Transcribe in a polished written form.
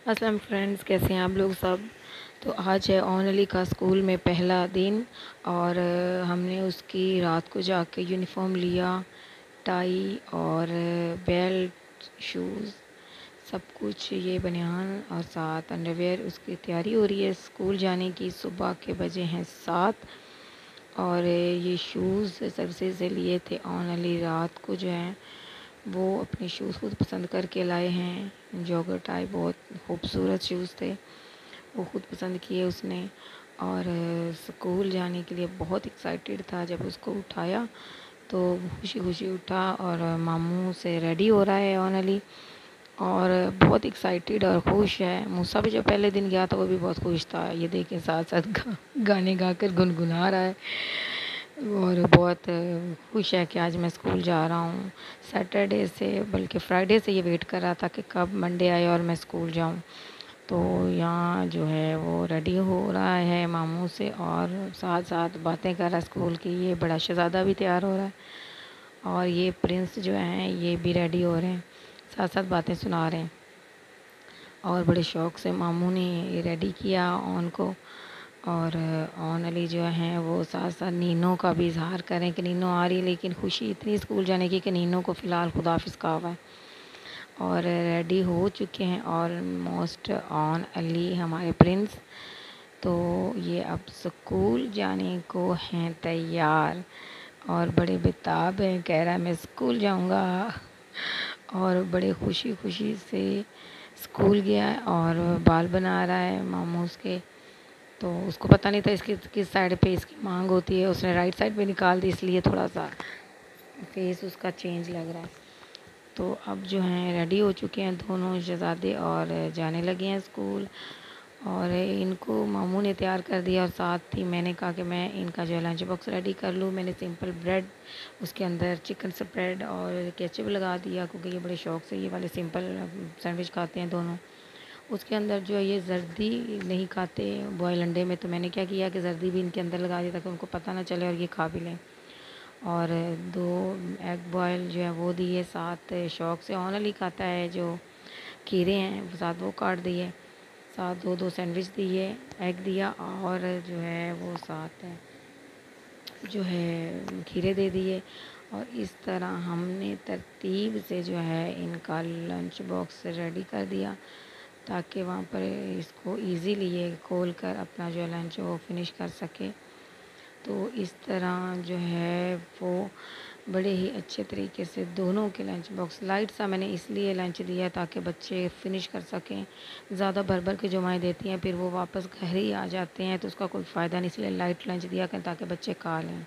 अस्सलाम फ्रेंड्स, कैसे हैं आप लोग सब। तो आज है ओन अली का स्कूल में पहला दिन और हमने उसकी रात को जाके यूनिफॉर्म लिया, टाई और बेल्ट, शूज़, सब कुछ, ये बनियान और साथ अंडरवेयर। उसकी तैयारी हो रही है स्कूल जाने की। सुबह के बजे हैं 7 और ये शूज़ सर्विसेज से लिए थे ओन अली। रात को जो है वो अपने शूज़ खुद पसंद करके लाए हैं। जॉगर टाइप बहुत खूबसूरत शूज़ थे, वो खुद पसंद किए उसने। और स्कूल जाने के लिए बहुत एक्साइटेड था। जब उसको उठाया तो खुशी खुशी उठा और मामू से रेडी हो रहा है ओनली, और बहुत एक्साइटेड और खुश है। मूसा भी जब पहले दिन गया था वो भी बहुत खुश था, ये देख के साथ साथ गाने गाकर गुनगुना रहा है और बहुत खुश है कि आज मैं स्कूल जा रहा हूँ। सैटरडे से बल्कि फ्राइडे से ये वेट कर रहा था कि कब मंडे आए और मैं स्कूल जाऊँ। तो यहाँ जो है वो रेडी हो रहा है मामू से और साथ साथ बातें कर रहा है स्कूल की। ये बड़ा शहज़ादा भी तैयार हो रहा है और ये प्रिंस जो हैं ये भी रेडी हो रहे हैं, साथ साथ बातें सुना रहे हैं। और बड़े शौक़ से मामू ने ये रेडी किया ऑन को। और ऑन अली जो हैं वो साथ साथ नीनो का भी इज़हार करें कि नीनो आ रही है, लेकिन खुशी इतनी स्कूल जाने की कि नीनो को फ़िलहाल खुदाफिज़ कहा हुआ है। और रेडी हो चुके हैं ऑलमोस्ट ऑन अली हमारे प्रिंस। तो ये अब स्कूल जाने को हैं तैयार और बड़े बेताब हैं, कह रहा है मैं स्कूल जाऊंगा। और बड़े खुशी खुशी से स्कूल गया और बाल बना रहा है मामू उसके। तो उसको पता नहीं था इसकी किस साइड पे इसकी मांग होती है, उसने राइट साइड पे निकाल दी, इसलिए थोड़ा सा फेस उसका चेंज लग रहा है। तो अब जो हैं रेडी हो चुके हैं दोनों शहज़ादे और जाने लगे हैं स्कूल। और इनको मामू ने तैयार कर दिया और साथ ही मैंने कहा कि मैं इनका जो है लंच बॉक्स रेडी कर लूँ। मैंने सिंपल ब्रेड, उसके अंदर चिकन स्प्रेड और केचप लगा दिया, क्योंकि ये बड़े शौक़ से ये वाले सिंपल सैंडविच खाते हैं दोनों। उसके अंदर जो है ये जर्दी नहीं खाते बॉयल अंडे में, तो मैंने क्या किया कि जर्दी भी इनके अंदर लगा दी ताकि उनको पता ना चले और ये खा भी लें। और 2 एग बॉयल जो है वो दिए, साथ शौक़ से ऑनली खाता है जो खीरे हैं साथ वो काट दिए, साथ 2-2 सैंडविच दिए, एग दिया और जो है वो साथ जो है खीरे दे दिए। और इस तरह हमने तरतीब से जो है इनका लंच बॉक्स रेडी कर दिया ताकि वहाँ पर इसको इजीली ये खोल कर अपना जो लंच वो फिनिश कर सके। तो इस तरह जो है वो बड़े ही अच्छे तरीके से दोनों के लंच बॉक्स लाइट सा मैंने इसलिए लंच दिया ताकि बच्चे फिनिश कर सकें। ज़्यादा भर भर के जो माएँ देती हैं फिर वो वापस घर ही आ जाते हैं, तो उसका कोई फ़ायदा नहीं, इसलिए लाइट लंच दिया करें ताकि बच्चे खा लें।